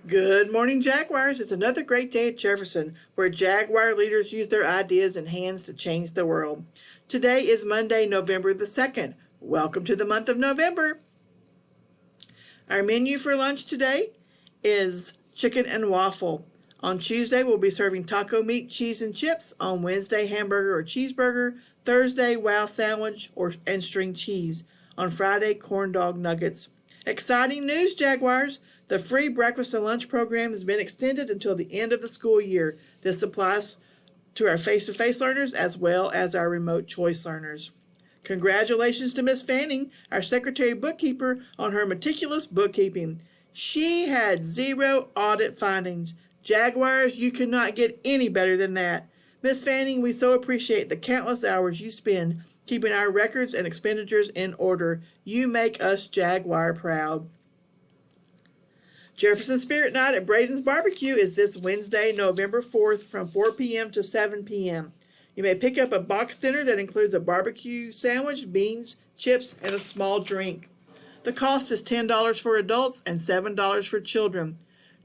Good morning, Jaguars. It's another great day at Jefferson, where Jaguar leaders use their ideas and hands to change the world. Today is Monday, November the 2nd. Welcome to the month of November. Our menu for lunch today is chicken and waffle. On Tuesday, we'll be serving taco meat, cheese, and chips. On Wednesday, hamburger or cheeseburger. Thursday, wow sandwich and string cheese. On Friday, corn dog nuggets. Exciting news, Jaguars! The free breakfast and lunch program has been extended until the end of the school year. This applies to our face-to-face learners as well as our remote choice learners. Congratulations to Miss Fanning, our secretary bookkeeper, on her meticulous bookkeeping. She had 0 audit findings. Jaguars, you cannot get any better than that. Miss Fanning, we so appreciate the countless hours you spend keeping our records and expenditures in order. You make us Jaguar proud. Jefferson Spirit Night at Braden's Barbecue is this Wednesday, November 4th from 4 p.m. to 7 p.m. You may pick up a box dinner that includes a barbecue sandwich, beans, chips, and a small drink. The cost is $10 for adults and $7 for children.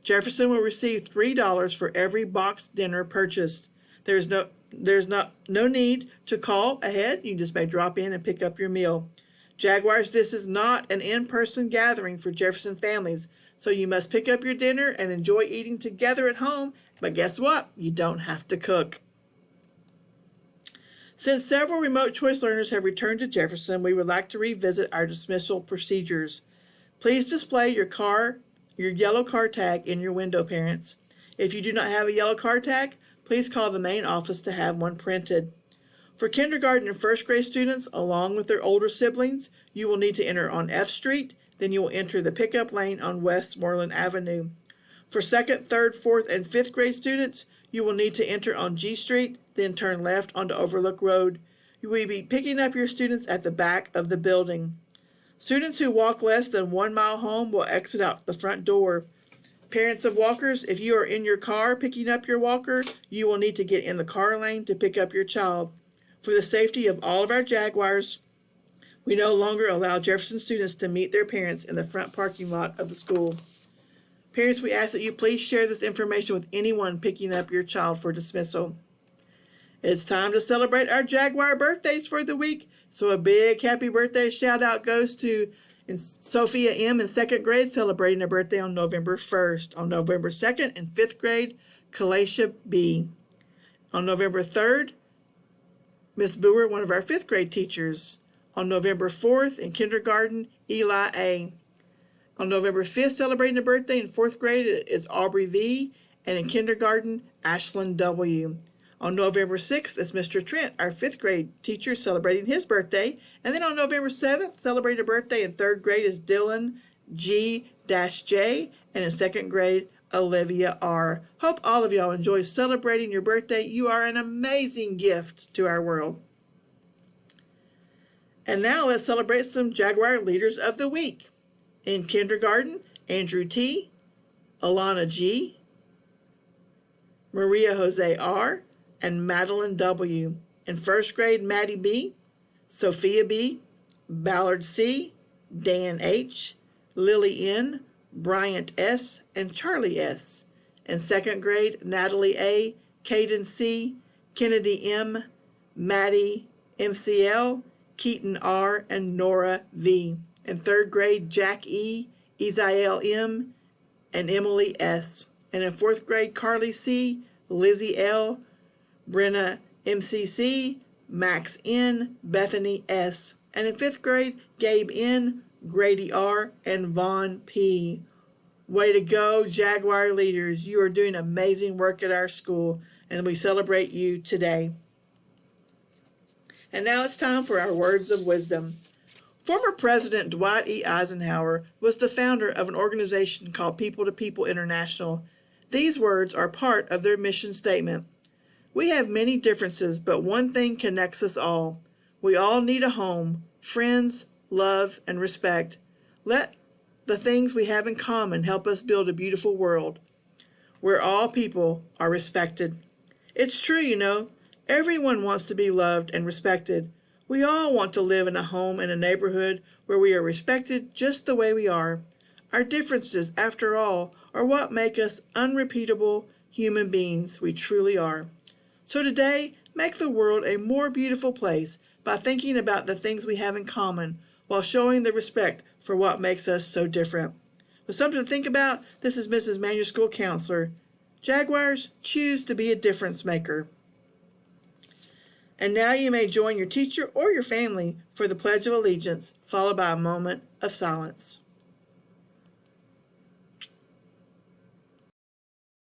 Jefferson will receive $3 for every box dinner purchased. There's no need to call ahead. You just may drop in and pick up your meal. Jaguars, this is not an in-person gathering for Jefferson families, so you must pick up your dinner and enjoy eating together at home, but guess what? You don't have to cook. Since several remote choice learners have returned to Jefferson, we would like to revisit our dismissal procedures. Please display your yellow car tag in your window, parents. If you do not have a yellow car tag, please call the main office to have one printed. For kindergarten and first grade students, along with their older siblings, you will need to enter on F Street, then you will enter the pickup lane on Westmoreland Avenue. For second, third, fourth, and fifth grade students, you will need to enter on G Street, then turn left onto Overlook Road. You will be picking up your students at the back of the building. Students who walk less than 1 mile home will exit out the front door. Parents of walkers, if you are in your car picking up your walker, you will need to get in the car lane to pick up your child. For the safety of all of our Jaguars, we no longer allow Jefferson students to meet their parents in the front parking lot of the school. Parents, we ask that you please share this information with anyone picking up your child for dismissal. It's time to celebrate our Jaguar birthdays for the week, so a big happy birthday shout out goes to Sophia M. in second grade, celebrating her birthday on November 1st. On November 2nd, in fifth grade, Kalacia B. On November 3rd, Miss Boer, one of our fifth grade teachers. On November 4th, in kindergarten, Eli A. On November 5th, celebrating a birthday in fourth grade is Aubrey V. And in kindergarten, Ashlyn W. On November 6th is Mr. Trent, our fifth grade teacher, celebrating his birthday. And then on November 7th, celebrating a birthday in third grade is Dylan G-J. And in second grade, Olivia R. Hope all of y'all enjoy celebrating your birthday. You are an amazing gift to our world. And now let's celebrate some Jaguar Leaders of the Week. In kindergarten, Andrew T., Alana G., Maria Jose R., and Madeline W. In first grade, Maddie B., Sophia B., Ballard C., Dan H., Lily N., Bryant S., and Charlie S. In second grade, Natalie A., Caden C., Kennedy M., Maddie MCL, Keaton R., and Nora V. In third grade, Jack E., Isael M., and Emily S. And in fourth grade, Carly C., Lizzie L., Brenna MCC, Max N., Bethany S. And in fifth grade, Gabe N., Grady R., and Vaughn P. Way to go, Jaguar leaders. You are doing amazing work at our school, and we celebrate you today. And now it's time for our words of wisdom. Former President Dwight E. Eisenhower was the founder of an organization called People to People International. These words are part of their mission statement. We have many differences, but one thing connects us all. We all need a home, friends, love, and respect. Let the things we have in common help us build a beautiful world where all people are respected. It's true, you know. Everyone wants to be loved and respected. We all want to live in a home and a neighborhood where we are respected just the way we are. Our differences, after all, are what make us unrepeatable human beings we truly are. So today, make the world a more beautiful place by thinking about the things we have in common while showing the respect for what makes us so different. With something to think about, this is Mrs. Manual School Counselor. Jaguars, choose to be a difference maker. And now you may join your teacher or your family for the Pledge of Allegiance, followed by a moment of silence.